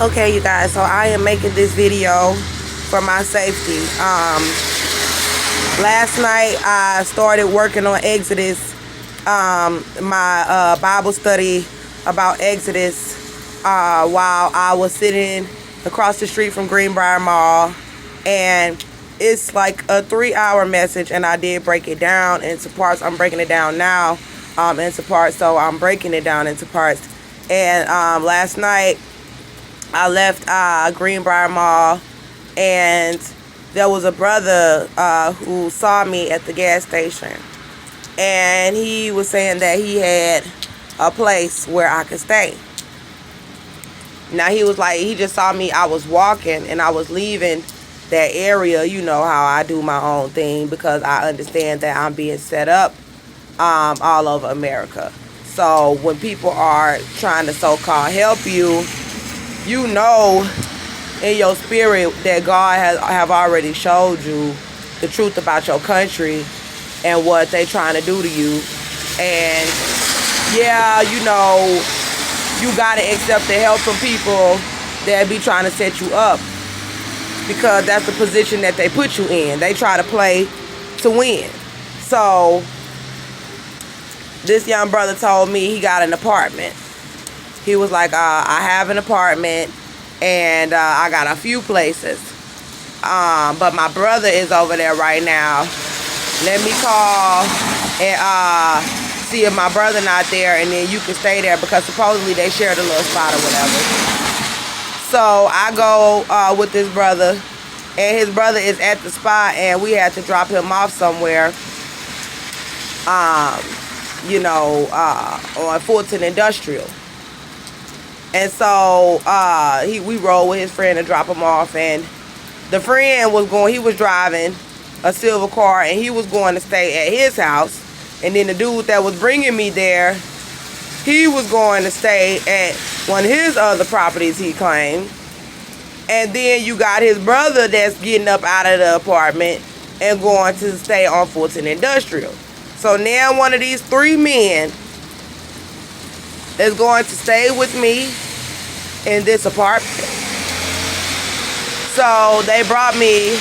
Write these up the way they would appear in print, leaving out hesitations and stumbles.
Okay, you guys, so I am making this video for my safety. Last night I started working on Exodus, my Bible study about Exodus, while I was sitting across the street from Greenbrier Mall, and it's like a 3-hour message, and I did break it down into parts. I'm breaking it down now into parts, so I'm breaking it down into parts. And last night I left Greenbrier Mall, and there was a brother who saw me at the gas station, and he was saying that he had a place where I could stay. Now he was like, he just saw me, I was walking and I was leaving that area. You know how I do my own thing, because I understand that I'm being set up all over America. So when people are trying to so-called help you, you know in your spirit that God have already showed you the truth about your country and what they trying to do to you. And yeah, you know, you gotta accept the help from people that be trying to set you up, because that's the position that they put you in. They try to play to win. So this young brother told me he got an apartment. He was like, I have an apartment, and I got a few places, but my brother is over there right now. Let me call and see if my brother not there, and then you can stay there, because supposedly they shared a little spot or whatever. So I go with this brother, and his brother is at the spot, and we had to drop him off somewhere, on Fulton Industrial. And so we rode with his friend to drop him off, and the friend he was driving a silver car, and he was going to stay at his house. And then the dude that was bringing me there, he was going to stay at one of his other properties he claimed. And then you got his brother that's getting up out of the apartment and going to stay on Fulton Industrial. So now one of these 3 men is going to stay with me in this apartment. So they brought me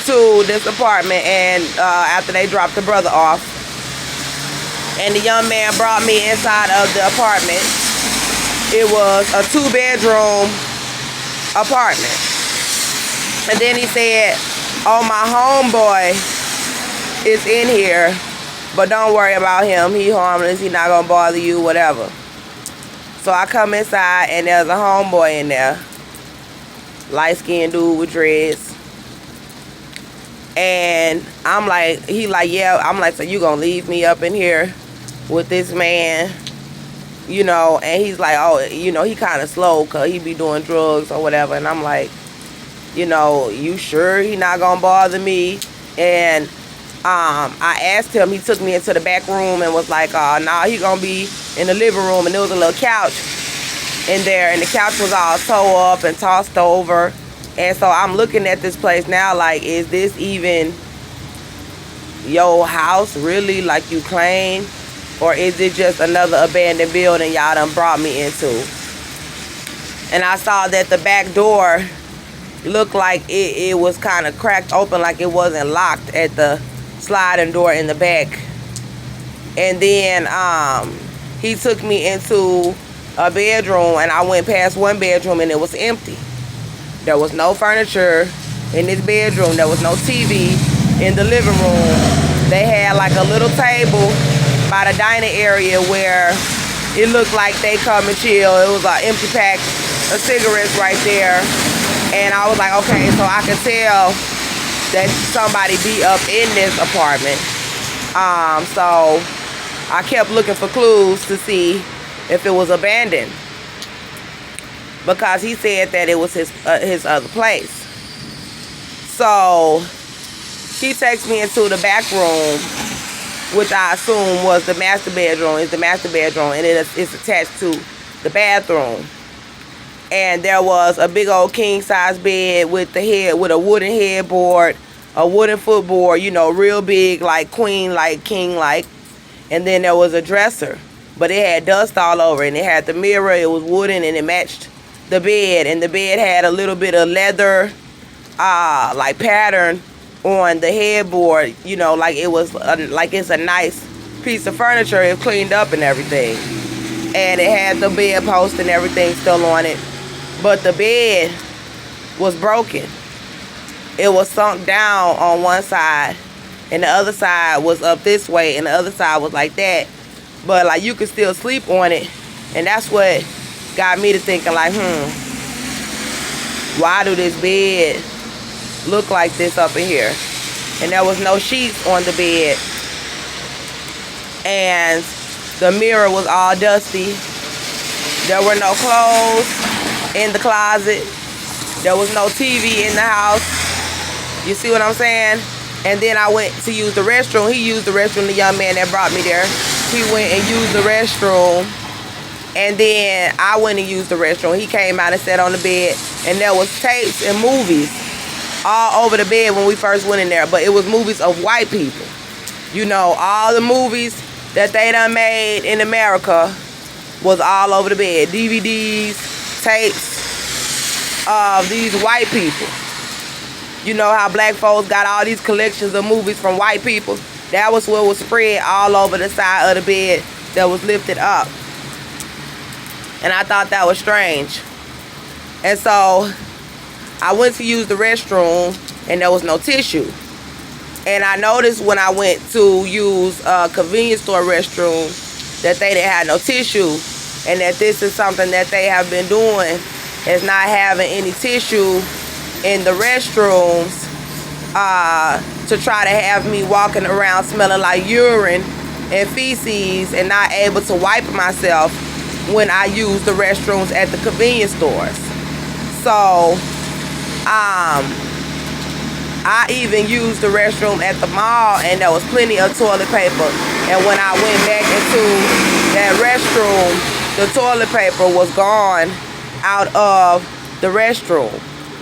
to this apartment, and after they dropped the brother off, and the young man brought me inside of the apartment. It was a 2-bedroom apartment. And then he said, oh, my homeboy is in here, but don't worry about him. He harmless. He not going to bother you, whatever. So I come inside, and there's a homeboy in there. Light-skinned dude with dreads. And I'm like, he like, yeah. I'm like, so you going to leave me up in here with this man? You know, and he's like, oh, you know, he kind of slow because he be doing drugs or whatever. And I'm like, you know, you sure he not going to bother me? And I asked him, he took me into the back room and was like, nah, he gonna be in the living room. And there was a little couch in there, and the couch was all tore up and tossed over. And so I'm looking at this place now like, is this even your house really, like you claim? Or is it just another abandoned building y'all done brought me into? And I saw that the back door looked like it was kind of cracked open, like it wasn't locked at the sliding door in the back. And then he took me into a bedroom, and I went past one bedroom, and it was empty. There was no furniture in this bedroom. There was no TV in the living room. They had like a little table by the dining area where it looked like they come and chill. It was an empty pack of cigarettes right there. And I was like, okay, so I could tell that somebody be up in this apartment. So I kept looking for clues to see if it was abandoned, because he said that it was his other place. So he takes me into the back room, which I assume was the master bedroom. It's the master bedroom, and it's attached to the bathroom. And there was a big old king-size bed with a wooden headboard, a wooden footboard, you know, real big, like queen, like king, like. And then there was a dresser, but it had dust all over, and it had the mirror. It was wooden, and it matched the bed, and the bed had a little bit of leather like pattern on the headboard, you know, like it was like it's a nice piece of furniture. It cleaned up and everything, and it had the bed post and everything still on it, but the bed was broken. It was sunk down on one side, and the other side was up this way, and the other side was like that, but like you could still sleep on it. And that's what got me to thinking like, why do this bed look like this up in here? And there was no sheets on the bed, and the mirror was all dusty. There were no clothes in the closet. There was no TV in the house. You see what I'm saying? And then I went to use the restroom. He used the restroom, the young man that brought me there. He went and used the restroom, and then I went and used the restroom. He came out and sat on the bed, and there was tapes and movies all over the bed when we first went in there, but it was movies of white people. You know, all the movies that they done made in America was all over the bed. DVDs, tapes of these white people. You know how black folks got all these collections of movies from white people? That was what was spread all over the side of the bed that was lifted up. And I thought that was strange. And so I went to use the restroom, and there was no tissue. And I noticed when I went to use a convenience store restroom that they didn't have no tissue, and that this is something that they have been doing, is not having any tissue in the restrooms to try to have me walking around smelling like urine and feces and not able to wipe myself when I use the restrooms at the convenience stores. So I even used the restroom at the mall, and there was plenty of toilet paper. And when I went back into that restroom, the toilet paper was gone out of the restroom.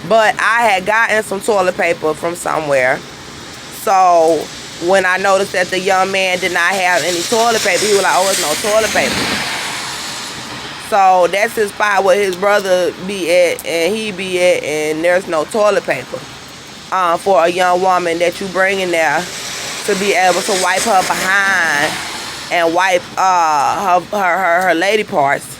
But I had gotten some toilet paper from somewhere. So when I noticed that the young man did not have any toilet paper, he was like, oh, it's no toilet paper. So that's his spot where his brother be at and he be at, and there's no toilet paper for a young woman that you bring in there to be able to wipe her behind and wipe her lady parts.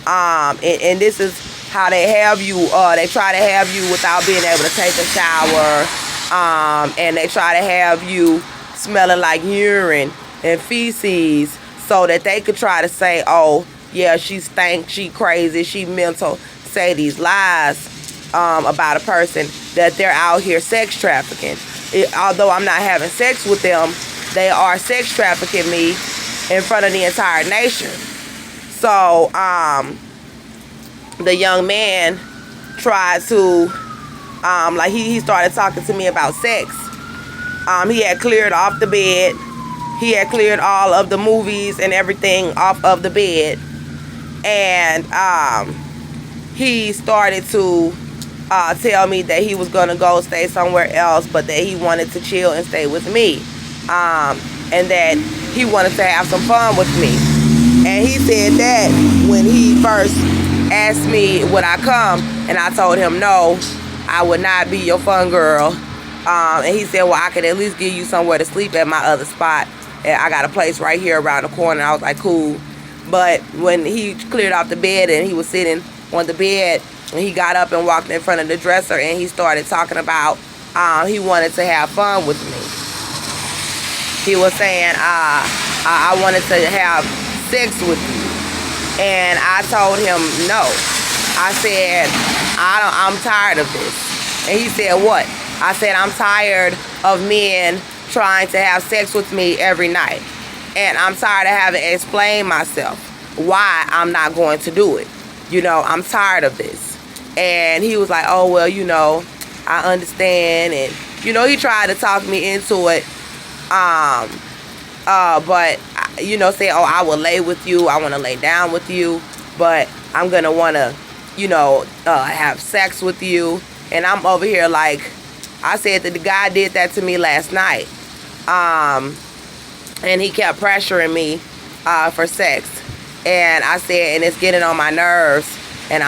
And this is how they have you. They try to have you without being able to take a shower, and they try to have you smelling like urine and feces so that they could try to say, oh, yeah, she stank, she crazy, she mental, say these lies about a person that they're out here sex trafficking. Although I'm not having sex with them, they are sex trafficking me in front of the entire nation. So the young man tried to, like he started talking to me about sex. He had cleared off the bed. He had cleared all of the movies and everything off of the bed. And he started to tell me that he was going to go stay somewhere else, but that he wanted to chill and stay with me. And that he wanted to have some fun with me. And he said that when he first asked me would I come, and I told him no, I would not be your fun girl. And he said, well, I could at least give you somewhere to sleep at my other spot. And I got a place right here around the corner. I was like, cool. But when he cleared off the bed and he was sitting on the bed, and he got up and walked in front of the dresser, and he started talking about he wanted to have fun with me. He was saying, I wanted to have sex with you. And I told him no. I said, I'm tired of this. And he said, what? I said, I'm tired of men trying to have sex with me every night. And I'm tired of having to explain myself why I'm not going to do it. You know, I'm tired of this. And he was like, oh, well, you know, I understand. And, you know, he tried to talk me into it. But, you know, say, oh, I will lay with you. I want to lay down with you. But I'm going to want to, you know, have sex with you. And I'm over here like, I said that the guy did that to me last night. And he kept pressuring me for sex. And I said, and it's getting on my nerves. and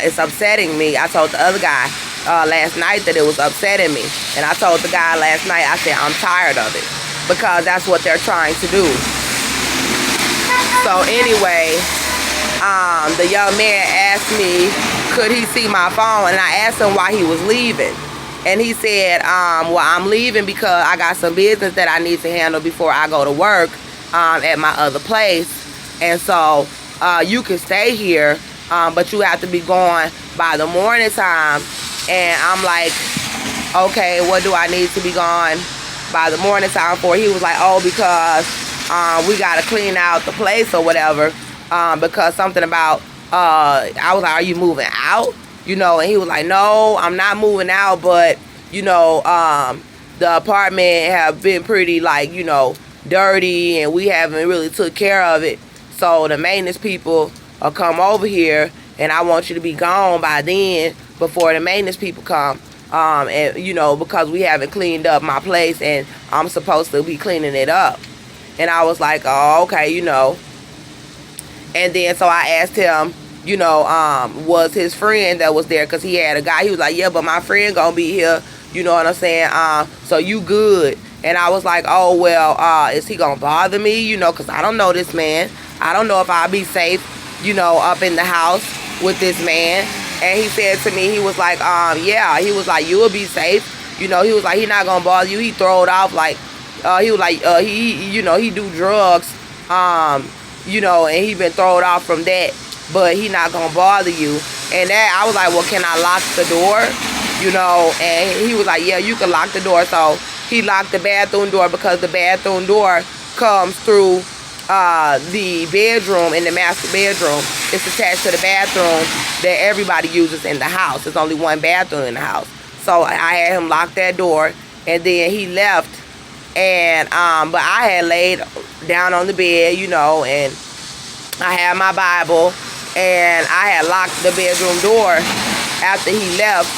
it's upsetting me. I told the other guy last night that it was upsetting me, and I told the guy last night, I said, I'm tired of it, because that's what they're trying to do. So anyway, the young man asked me, could he see my phone? And I asked him why he was leaving. And he said, well, I'm leaving because I got some business that I need to handle before I go to work at my other place. And so you can stay here, but you have to be gone by the morning time. And I'm like, okay, what do I need to be gone by the morning time for? He was like, oh, because we got to clean out the place or whatever. Because something about, I was like, are you moving out? You know, and he was like, no, I'm not moving out, but, you know, the apartment have been pretty, like, you know, dirty, and we haven't really took care of it. So the maintenance people will come over here, and I want you to be gone by then before the maintenance people come. And, you know, because we haven't cleaned up my place, and I'm supposed to be cleaning it up. And I was like, oh, okay, you know. And then so I asked him, you know, was his friend that was there, because he had a guy. He was like, yeah, but my friend gonna be here, you know what I'm saying, so you good. And I was like, oh, well, is he gonna bother me, you know, because I don't know this man. I don't know if I'll be safe, you know, up in the house with this man. And he said to me, he was like, yeah, he was like, you will be safe, you know. He was like, he not gonna bother you. He throw it off like, he was like, he, you know, he do drugs, you know, and he been thrown off from that, but he not gonna bother you. And that, I was like, well, can I lock the door? You know, and he was like, yeah, you can lock the door. So he locked the bathroom door, because the bathroom door comes through the bedroom, in the master bedroom. It's attached to the bathroom that everybody uses in the house. There's only one bathroom in the house. So I had him lock that door, and then he left. And but I had laid down on the bed, you know, and I had my Bible, and I had locked the bedroom door after he left,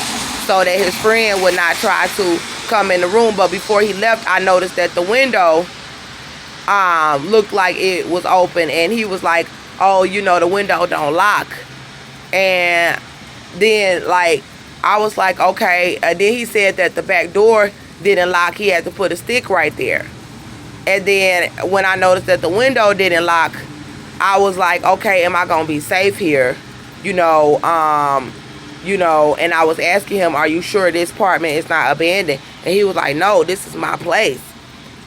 so that his friend would not try to come in the room. But before he left, I noticed that the window looked like it was open, and he was like, oh, you know, the window don't lock. And then, like, I was like, okay. And then he said that the back door didn't lock. He had to put a stick right there. And then when I noticed that the window didn't lock, I was like, okay, am I gonna be safe here? You know, and I was asking him, are you sure this apartment is not abandoned? And he was like, no, this is my place.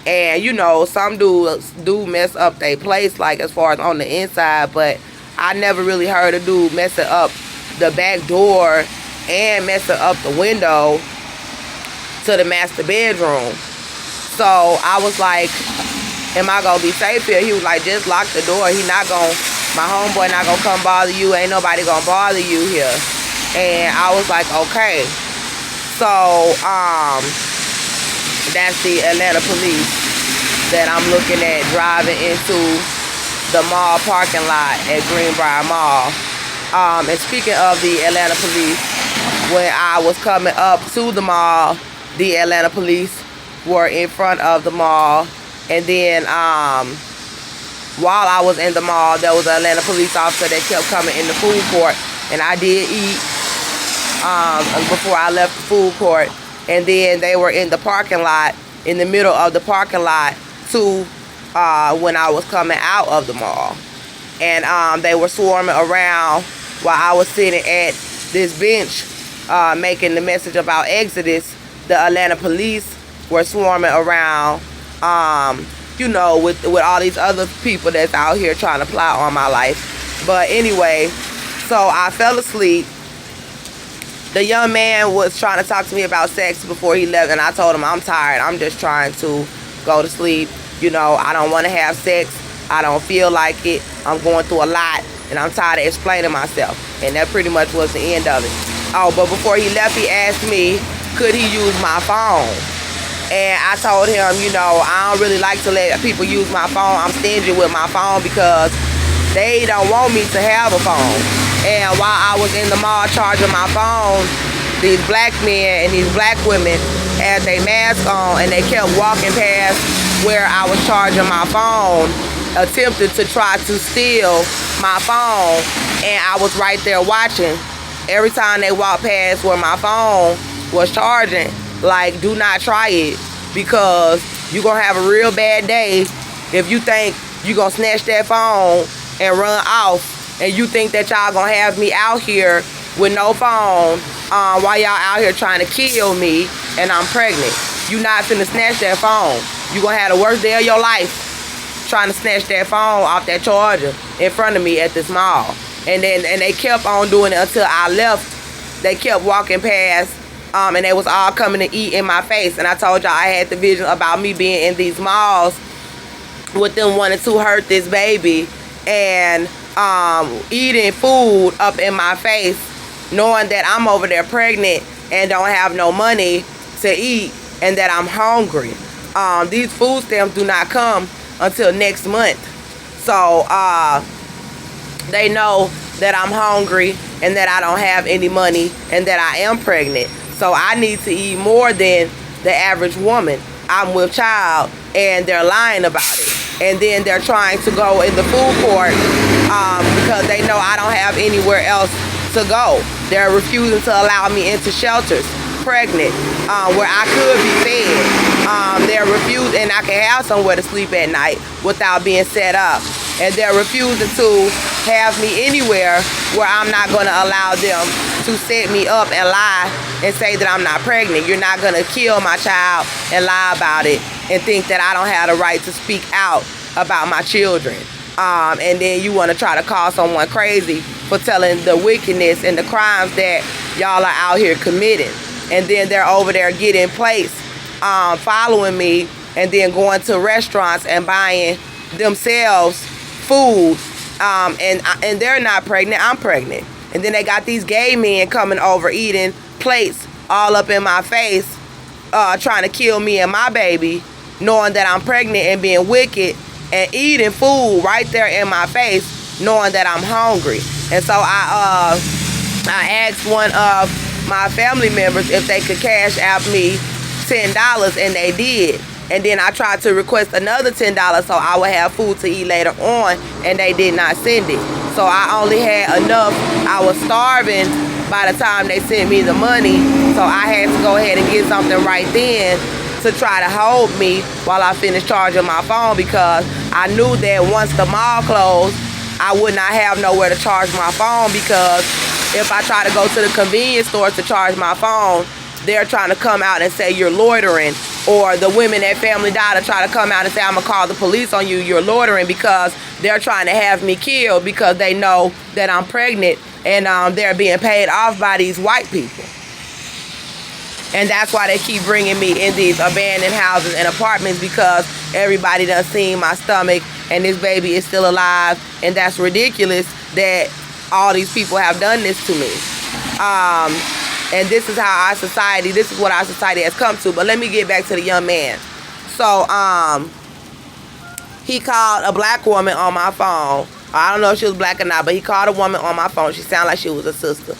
And, you know, some dudes do mess up their place, like, as far as on the inside, but I never really heard a dude messing up the back door and messing up the window to the master bedroom. So I was like, am I gonna be safe here? He was like, just lock the door. My homeboy not gonna come bother you. Ain't nobody gonna bother you here. And I was like, okay. So that's the Atlanta police that I'm looking at driving into the mall parking lot at Greenbrier Mall. And speaking of the Atlanta police, when I was coming up to the mall, the Atlanta police were in front of the mall. And then while I was in the mall, there was an Atlanta police officer that kept coming in the food court. And I did eat before I left the food court. And then they were in the parking lot, in the middle of the parking lot, too, when I was coming out of the mall. And they were swarming around while I was sitting at this bench making the message about Exodus. The Atlanta police were swarming around, you know, with all these other people that's out here trying to plot on my life. But anyway, so I fell asleep. The young man was trying to talk to me about sex before he left, and I told him, I'm tired. I'm just trying to go to sleep. You know, I don't want to have sex. I don't feel like it. I'm going through a lot, and I'm tired of explaining myself. And that pretty much was the end of it. Oh, but before he left, he asked me, could he use my phone? And I told him, you know, I don't really like to let people use my phone. I'm stingy with my phone because they don't want me to have a phone. And while I was in the mall charging my phone, these black men and these black women had their masks on, and they kept walking past where I was charging my phone, attempted to try to steal my phone. And I was right there watching. Every time they walked past where my phone was charging, like, do not try it, because you're going to have a real bad day if you think you're going to snatch that phone and run off, and you think that y'all going to have me out here with no phone while y'all out here trying to kill me and I'm pregnant. You not finna snatch that phone. You gonna have the worst day of your life trying to snatch that phone off that charger in front of me at this mall. And they kept on doing it until I left. They kept walking past, and they was all coming to eat in my face. And I told y'all I had the vision about me being in these malls with them wanting to hurt this baby and eating food up in my face, knowing that I'm over there pregnant and don't have no money to eat and that I'm hungry. These food stamps do not come until next month. So they know that I'm hungry and that I don't have any money and that I am pregnant. So I need to eat more than the average woman. I'm with child, and they're lying about it. And then they're trying to go in the food court because they know I don't have anywhere else to go. They're refusing to allow me into shelters, pregnant, where I could be fed. They're refusing, and I can have somewhere to sleep at night without being set up. And they're refusing to have me anywhere where I'm not going to allow them to set me up and lie and say that I'm not pregnant. You're not going to kill my child and lie about it and think that I don't have the right to speak out about my children. And then you want to try to call someone crazy for telling the wickedness and the crimes that y'all are out here committing. And then they're over there getting plates, following me, and then going to restaurants and buying themselves food. And they're not pregnant, I'm pregnant. And then they got these gay men coming over eating plates all up in my face, trying to kill me and my baby, knowing that I'm pregnant and being wicked, and eating food right there in my face, knowing that I'm hungry. And so I asked one of my family members if they could cash out me $10, and they did. And then I tried to request another $10 so I would have food to eat later on, and they did not send it. So I only had enough. I was starving by the time they sent me the money, so I had to go ahead and get something right then to try to hold me while I finished charging my phone, because I knew that once the mall closed, I would not have nowhere to charge my phone, because if I try to go to the convenience store to charge my phone, they're trying to come out and say you're loitering. Or the women at Family Dollar try to come out and say, I'm going to call the police on you, you're loitering, because they're trying to have me killed because they know that I'm pregnant, and they're being paid off by these white people. And that's why they keep bringing me in these abandoned houses and apartments, because everybody done seen my stomach and this baby is still alive. And that's ridiculous that all these people have done this to me. And this is how our society, this is what our society has come to. But let me get back to the young man. So he called a black woman on my phone. I don't know if she was black or not, but he called a woman on my phone. She sounded like she was a sister.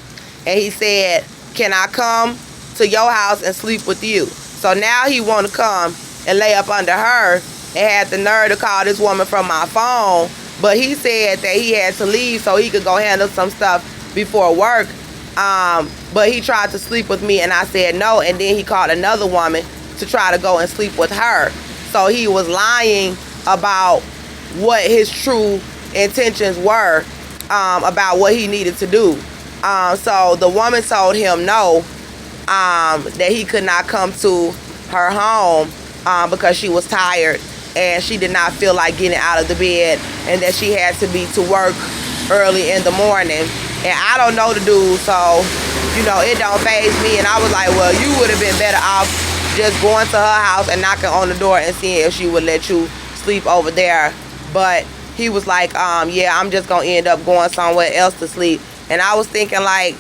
And he said, can I come to your house and sleep with you? So now he want to come and lay up under her, and had the nerve to call this woman from my phone. But he said that he had to leave so he could go handle some stuff before work. But he tried to sleep with me, and I said no. And then he called another woman to try to go and sleep with her. So he was lying about what his true intentions were, about what he needed to do. So the woman told him no, that he could not come to her home because she was tired and she did not feel like getting out of the bed, and that she had to be to work early in the morning. And I don't know the dude, so you know, it don't faze me. And I was like, well, you would have been better off just going to her house and knocking on the door and seeing if she would let you sleep over there. But he was like, yeah, I'm just gonna end up going somewhere else to sleep. And I was thinking, like,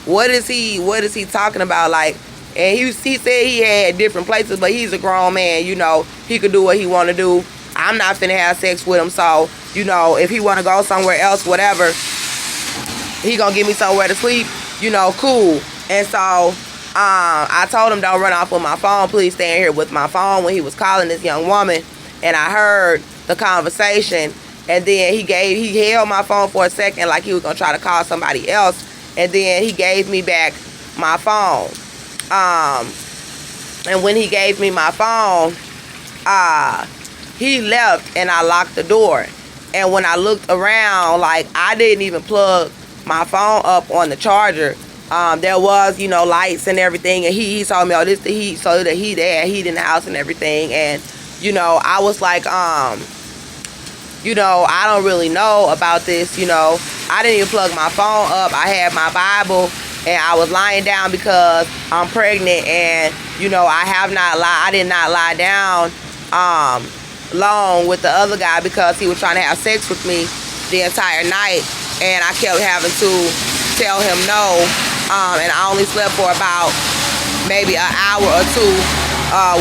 what is he talking about? Like, and he said he had different places, but he's a grown man, you know, he could do what he want to do. I'm not finna have sex with him, so, you know, if he want to go somewhere else, whatever, he gonna give me somewhere to sleep, you know, cool. And so I told him, don't run off with my phone, please stay in here with my phone, when he was calling this young woman. And I heard the conversation, and then he held my phone for a second like he was gonna try to call somebody else, and then he gave me back my phone. And when he gave me my phone, he left and I locked the door. And when I looked around, like, I didn't even plug my phone up on the charger. There was, lights and everything, and he told me, oh, this the heat, so that he had heat in the house and everything. And I was like, I don't really know about this. I didn't even plug my phone up. I had my Bible, and I was lying down because I'm pregnant, and I did not lie down long with the other guy because he was trying to have sex with me the entire night, and I kept having to tell him no, and I only slept for about maybe an hour or two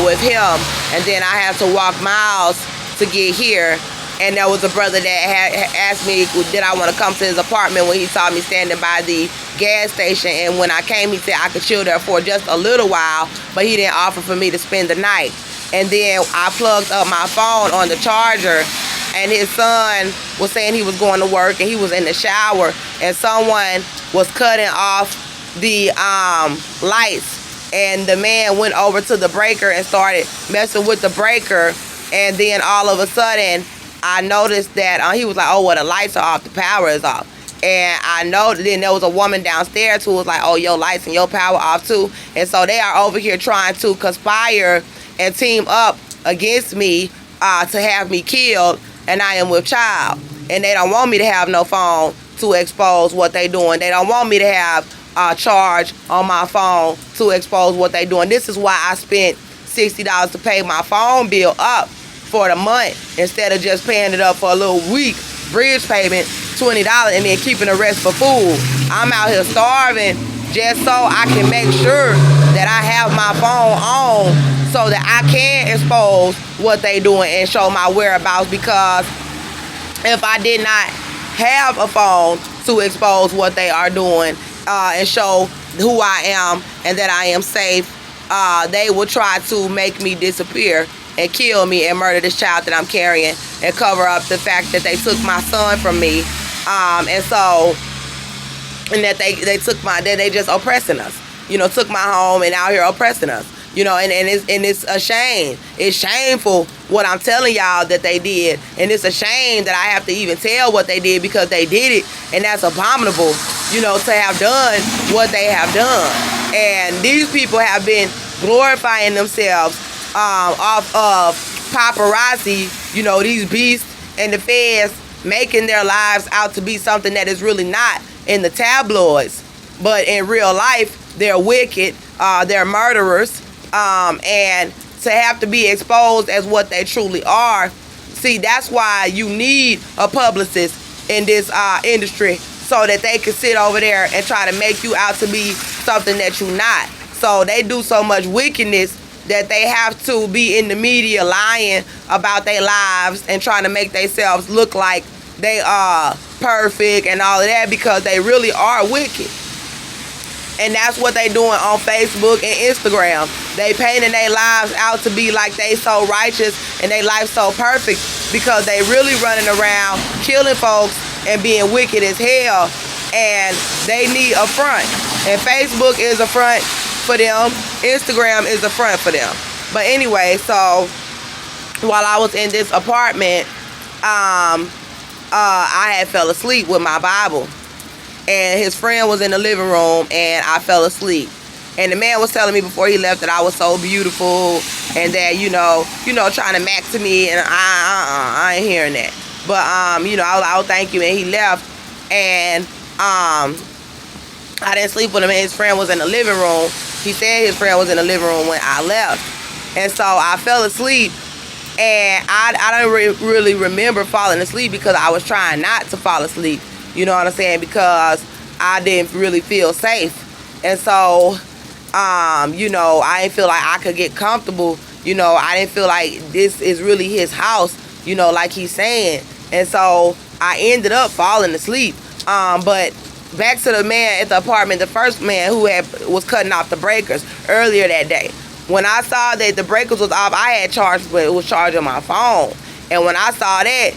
with him, and then I had to walk miles to get here. And there was a brother that had asked me did I want to come to his apartment when he saw me standing by the gas station. And when I came, he said I could chill there for just a little while, but he didn't offer for me to spend the night. And then I plugged up my phone on the charger, and his son was saying he was going to work, and he was in the shower, and someone was cutting off the lights, and the man went over to the breaker and started messing with the breaker. And then all of a sudden, I noticed that he was like, oh, well, the lights are off, the power is off. And I know then there was a woman downstairs who was like, oh, your lights and your power off too. And so they are over here trying to conspire and team up against me to have me killed, and I am with child. And they don't want me to have no phone to expose what they doing. They don't want me to have charge on my phone to expose what they doing. This is why I spent $60 to pay my phone bill up for the month instead of just paying it up for a little week bridge payment, $20, and then keeping the rest for food. I'm out here starving just so I can make sure that I have my phone on so that I can expose what they doing and show my whereabouts, because if I did not have a phone to expose what they are doing and show who I am and that I am safe, they will try to make me disappear and kill me and murder this child that I'm carrying and cover up the fact that they took my son from me, and that they just oppressing us, took my home and out here oppressing us, and it's a shame. It's shameful what I'm telling y'all that they did, and it's a shame that I have to even tell what they did, because they did it, and that's abominable, to have done what they have done. And these people have been glorifying themselves off of paparazzi, these beasts and the feds making their lives out to be something that is really not in the tabloids, but in real life they're wicked, they're murderers, and to have to be exposed as what they truly are. See, that's why you need a publicist in this industry, so that they can sit over there and try to make you out to be something that you're not. So they do so much wickedness that they have to be in the media lying about their lives and trying to make themselves look like they are perfect and all of that, because they really are wicked. And that's what they doing on Facebook and Instagram. They painting their lives out to be like they so righteous and their life so perfect, because they really running around killing folks and being wicked as hell, and they need a front. And Facebook is a front for them. Instagram is a front for them. But anyway, so while I was in this apartment, I had fell asleep with my Bible, and his friend was in the living room, and I fell asleep. And the man was telling me before he left that I was so beautiful, and that trying to max to me, and I ain't hearing that. But I was like, oh, thank you, and he left, and I didn't sleep with him, and his friend was in the living room. He said his friend was in the living room when I left, and so I fell asleep, and I don't really remember falling asleep, because I was trying not to fall asleep. You know what I'm saying? Because I didn't really feel safe, and so I didn't feel like I could get comfortable. I didn't feel like this is really his house, like he's saying. And so I ended up falling asleep. But back to the man at the apartment, the first man who was cutting off the breakers earlier that day. When I saw that the breakers was off, I had was charging my phone. And when I saw that,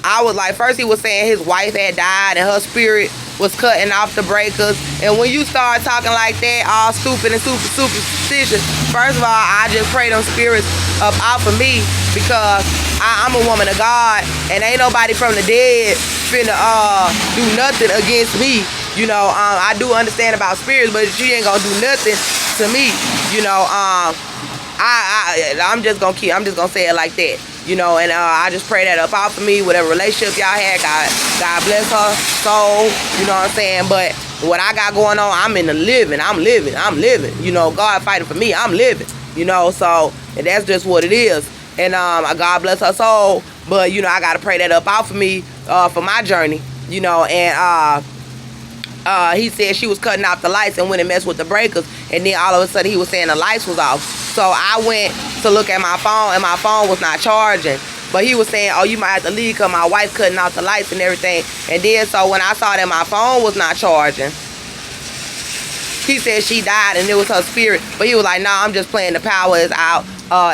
I was like, first he was saying his wife had died and her spirit was cutting off the breakers. And when you start talking like that, all stupid and superstitious, first of all, I just pray them spirits up off of me, because I'm a woman of God, and ain't nobody from the dead finna do nothing against me. You know, I do understand about spirits, but she ain't gonna do nothing to me. You know, I'm just gonna say it like that. You know, and I just pray that up out for me, whatever relationship y'all had, God bless her soul, you know what I'm saying? But what I got going on, I'm in the living, I'm living, you know, God fighting for me, I'm living, you know, so, and that's just what it is. And God bless her soul, but, you know, I got to pray that up out for me, for my journey, you know, and he said she was cutting off the lights and went and messed with the breakers, and then all of a sudden he was saying the lights was off. So I went to look at my phone, and my phone was not charging. But he was saying, oh, you might have to leave because my wife cutting off the lights and everything. And then so when I saw that my phone was not charging, he said she died and it was her spirit. But he was like, nah, I'm just playing, the power is out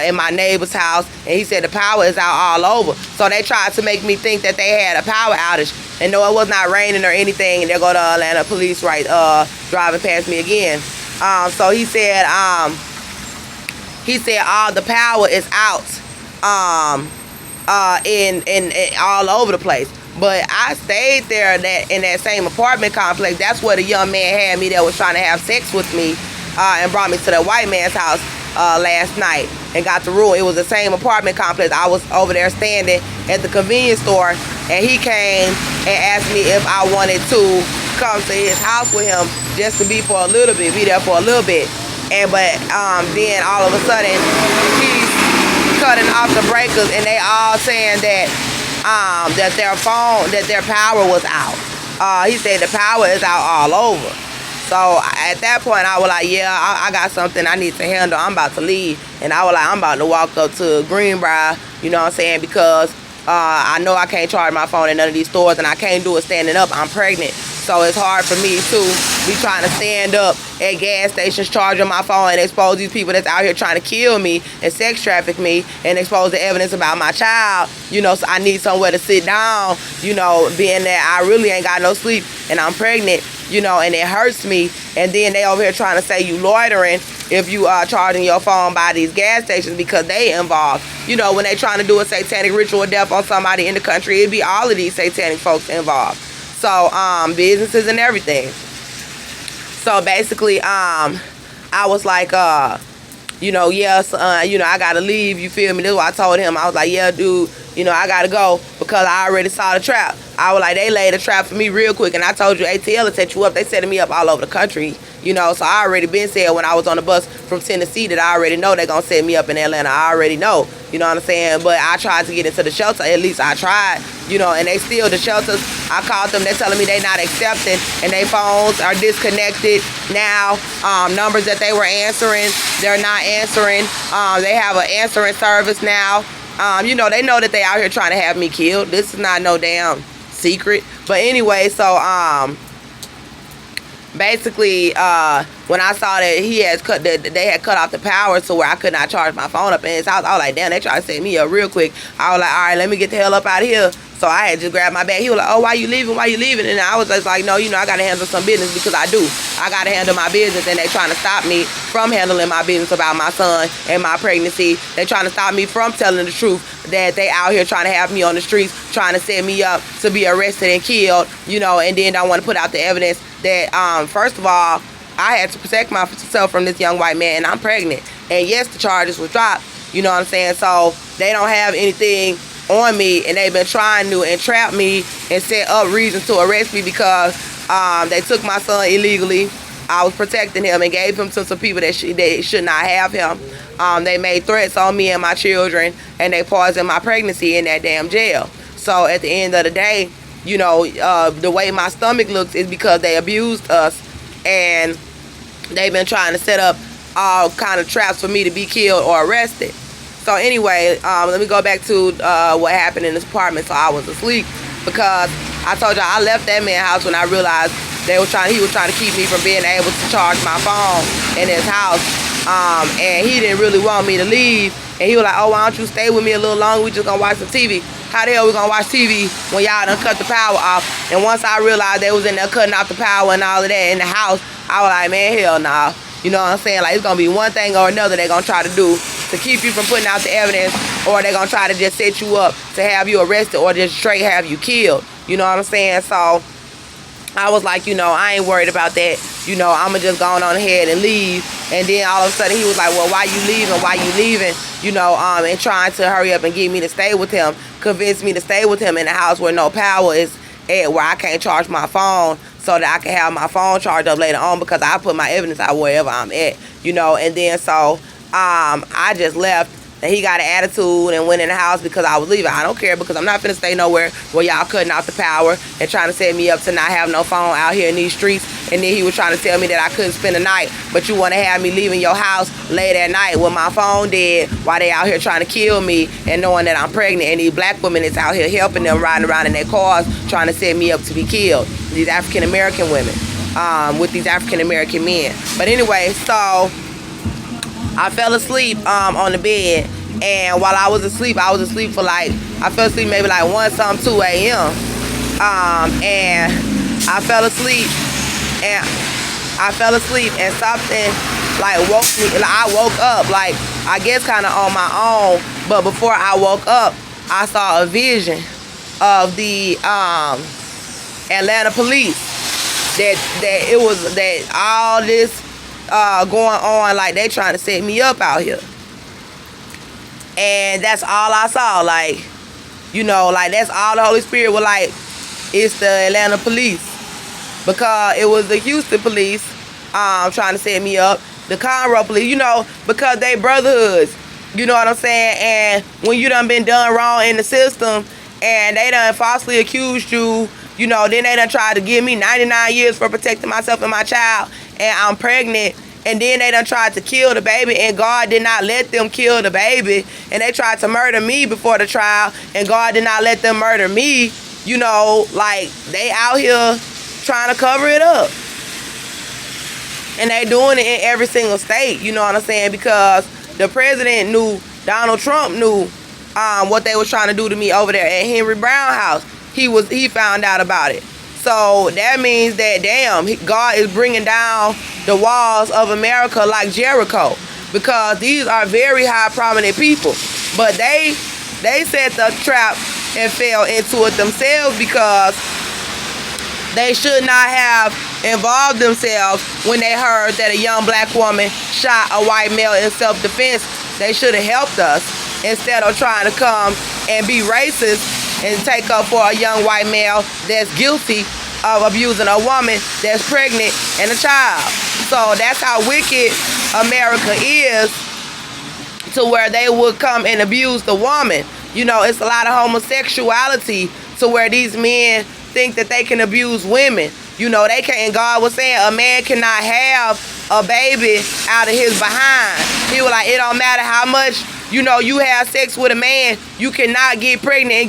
in my neighbor's house. And he said the power is out all over. So they tried to make me think that they had a power outage. And no, it was not raining or anything. And there go the Atlanta police driving past me again. So he said all the power is out in all over the place. But I stayed there in that same apartment complex. That's where the young man had me that was trying to have sex with me and brought me to the white man's house last night and got the room. It was the same apartment complex. I was over there standing at the convenience store, and he came and asked me if I wanted to come to his house with him just to be there for a little bit. But then all of a sudden he's cutting off the breakers, and they all saying that their power was out. He said the power is out all over. So at that point I was like, yeah, I got something I need to handle. I'm about to leave, and I was like, I'm about to walk up to Greenbrier, you know what I'm saying, because I know I can't charge my phone in none of these stores, and I can't do it standing up. I'm pregnant. So it's hard for me to be trying to stand up at gas stations charging my phone and expose these people that's out here trying to kill me and sex traffic me and expose the evidence about my child. You know, so I need somewhere to sit down, you know, being that I really ain't got no sleep and I'm pregnant, you know, and it hurts me. And then they over here trying to say you loitering if you are charging your phone by these gas stations because they involved. You know, when they trying to do a satanic ritual of death on somebody in the country, it'd be all of these satanic folks involved. So, businesses and everything. So basically, I was like, you know, yes, you know, I gotta leave, you feel me? This is what I told him. I was like, yeah, dude, you know, I gotta go because I already saw the trap. I was like, they laid a trap for me real quick, and I told you ATL will set you up. They setting me up all over the country, you know, so I already been said when I was on the bus from Tennessee that I already know they're gonna set me up in Atlanta. I already know, you know what I'm saying? But I tried to get into the shelter, at least I tried, you know, and they still, the shelters, I called them, they're telling me they not accepting, and their phones are disconnected now. Numbers that they were answering, they're not answering. They have an answering service now. You know, they know that they out here trying to have me killed. This is not no damn secret. But anyway, so basically when I saw that they had cut off the power to where I could not charge my phone up in his house, I was like, damn, they tried to set me up real quick. I was like, all right, let me get the hell up out of here. So I had just grabbed my bag. He was like, oh, why you leaving? And I was just like, no, you know, I got to handle some business because I do. I got to handle my business, and they trying to stop me from handling my business about my son and my pregnancy. They trying to stop me from telling the truth that they out here trying to have me on the streets, trying to set me up to be arrested and killed, you know, and then don't want to put out the evidence that, first of all, I had to protect myself from this young white man, and I'm pregnant. And yes, the charges were dropped, you know what I'm saying? So they don't have anything on me, and they've been trying to entrap me and set up reasons to arrest me because they took my son illegally. I was protecting him and gave him to some people that they should not have him. They made threats on me and my children, and they poisoned my pregnancy in that damn jail. So at the end of the day, you know, the way my stomach looks is because they abused us, and they've been trying to set up all kind of traps for me to be killed or arrested. So anyway, let me go back to what happened in this apartment. So I was asleep because I told y'all I left that man's house when I realized he was trying to keep me from being able to charge my phone in his house. And he didn't really want me to leave And he was like, oh, why don't you stay with me a little longer? We just gonna watch some TV. How the hell we gonna watch TV when y'all done cut the power off? And once I realized they was in there cutting off the power and all of that in the house, I was like, man, hell nah. You know what I'm saying? Like, it's gonna be one thing or another they gonna try to do to keep you from putting out the evidence, or they gonna try to just set you up to have you arrested or just straight have you killed. You know what I'm saying? So I was like, you know, I ain't worried about that. You know, I'ma just go on ahead and leave. And then all of a sudden he was like, well, why you leaving? Why you leaving? You know, and trying to hurry up and get me to stay with him, convince me to stay with him in the house where no power is at, where I can't charge my phone so that I can have my phone charged up later on, because I put my evidence out wherever I'm at, you know. And then so I just left, and he got an attitude and went in the house because I was leaving. I don't care, because I'm not finna stay nowhere where y'all cutting out the power and trying to set me up to not have no phone out here in these streets. And then he was trying to tell me that I couldn't spend the night, but you want to have me leaving your house late at night with my phone dead while they out here trying to kill me, and knowing that I'm pregnant, and these black women is out here helping them, riding around in their cars trying to set me up to be killed. These African American women with these African American men. But anyway, so I fell asleep on the bed, and while I was asleep for like, I fell asleep maybe like 1 something 2 a.m. And I fell asleep and something like woke me. Like, I woke up, like, I guess kind of on my own, but before I woke up, I saw a vision of the Atlanta police, that it was that all this going on, like they trying to set me up out here. And that's all I saw. Like, you know, like that's all the Holy Spirit was like, it's the Atlanta police, because it was the Houston police trying to set me up, the Conroe police, you know, because they brotherhoods, you know what I'm saying? And when you done been done wrong in the system and they done falsely accused you, you know, then they done tried to give me 99 years for protecting myself and my child, and I'm pregnant, and then they done tried to kill the baby, and God did not let them kill the baby, and they tried to murder me before the trial, and God did not let them murder me. You know, like, they out here trying to cover it up, and they doing it in every single state, you know what I'm saying? Because the president knew, Donald Trump knew what they was trying to do to me over there at Henry Brown house. He found out about it. So that means that, damn, God is bringing down the walls of America like Jericho, because these are very high prominent people. But they set the trap and fell into it themselves, because they should not have involved themselves when they heard that a young black woman shot a white male in self-defense. They should have helped us instead of trying to come and be racist and take up for a young white male that's guilty of abusing a woman that's pregnant and a child. So that's how wicked America is, to where they would come and abuse the woman. You know, it's a lot of homosexuality to where these men think that they can abuse women. You know, they can't. And God was saying a man cannot have a baby out of his behind. He was like, it don't matter how much, you know, you have sex with a man, you cannot get pregnant and